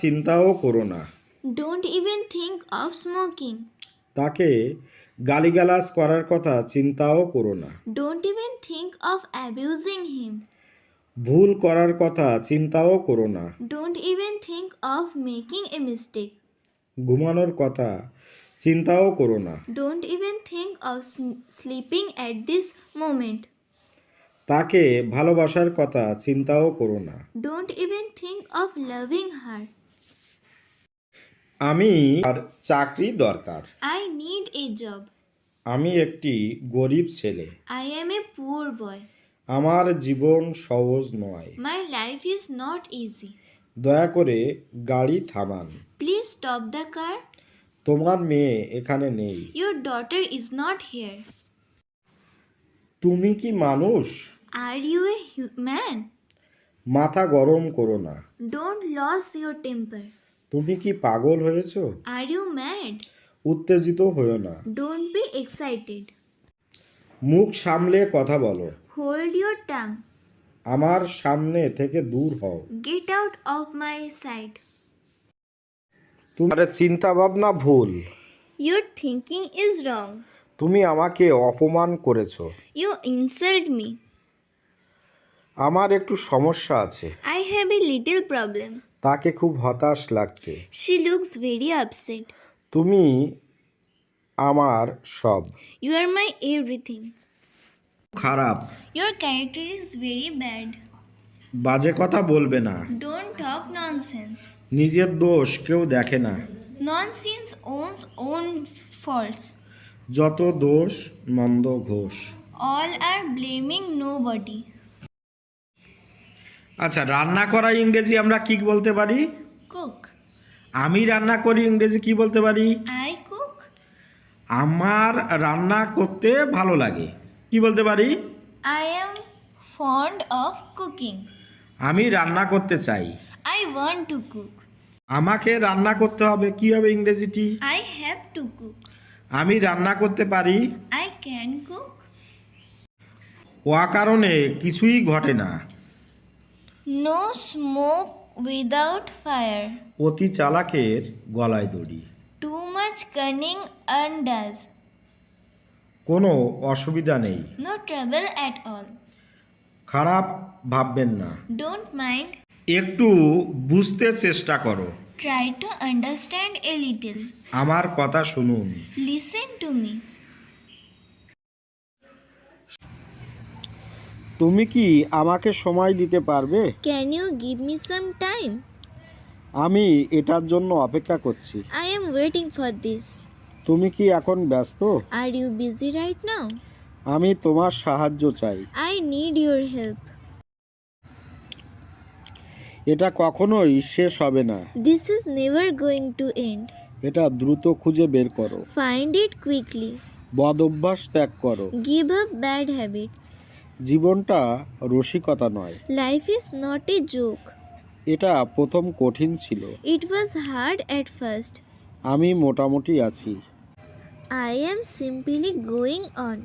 চিন্তাও করো না। Don't even think of smoking. তাকে গালিগালাজ করার কথা চিন্তাও করো না। Don't even think of abusing him. ভুল করার কথা চিন্তাও করো না। Don't even think of making a mistake. ঘুমানোর কথা চিন্তাও করো না। Don't even think of sleeping at this moment. তাকে ভালোবাসার কথা চিন্তাও করো না। Don't even think of loving her. আমি আর চাকরি দরকার। I need a job. আমি একটি গরিব ছেলে। I am a poor boy. আমার জীবন সহজ নয়। My life is not easy. দয়া করে গাড়ি থামান। Please stop the car. তোমার মেয়ে এখানে নেই। Your daughter is not here. তুমি কি মানুষ? Are you a man? মাথা গরম করো না। Don't lose your temper. তুমি কি পাগল হয়েছো? Are you mad? উত্তেজিত হও না। Don't be excited. মুখ সামলে কথা বলো। Hold your tongue. আমার সামনে থেকে দূর হও। Get out of my sight. তোমার চিন্তা ভাবনা ভুল। Your thinking is wrong. তুমি আমাকে অপমান করেছো। You insult me. আমার একটু সমস্যা আছে। I have a little problem. তাকে খুব হতাশ লাগছে। She looks very upset. তুমি আমার সব। You are my everything. খারাপ। Your character is very bad. বাজে কথা বলবে না। Don't talk nonsense. নিজের দোষ কেউ দেখে না। Nonsense owns own faults. যত দোষ Nanda Ghosh. All are blaming nobody. আচ্ছা, রান্না করা ইংরেজি আমরা কি বলতে পারি? Cook. আমি রান্না করি ইংরেজি কি বলতে পারি? I cook. আমার রান্না করতে ভালো লাগে কি বলতে পারি? I am fond of cooking. আমি রান্না করতে চাই। I want to cook. আমাকে রান্না করতে হবে কি হবে ইংরেজিটি? I have to cook. আমি রান্না করতে পারি। I can cook. অকারণে কিছুই ঘটে না। No smoke without fire. অতি চালাকের গলায় দড়ি। Too much cunning undoes. কোনো অসুবিধা নেই। No trouble at all. খারাপ ভাববেন না। Don't mind. একটু বুঝতে চেষ্টা করো। Try to understand a little. আমার কথা শুনুন। Listen to me. তুমি কি আমাকে সময় দিতে পারবে? Can you give me some time? আমি এটার জন্য অপেক্ষা করছি। I am waiting for this. তুমি কি এখন ব্যস্ত? Are you busy right now? আমি তোমার সাহায্য চাই। I need your help. এটা কখনোই শেষ হবে না। This is never going to end. এটা দ্রুত খুঁজে বের করো। Find it quickly. বদ অভ্যাস ত্যাগ করো। Give up bad habits. জীবনটা রসিকতা নয়। Life is not a joke. এটা প্রথম কঠিন ছিল। It was hard at first. আমি মোটামুটি আছি। I am simply going on.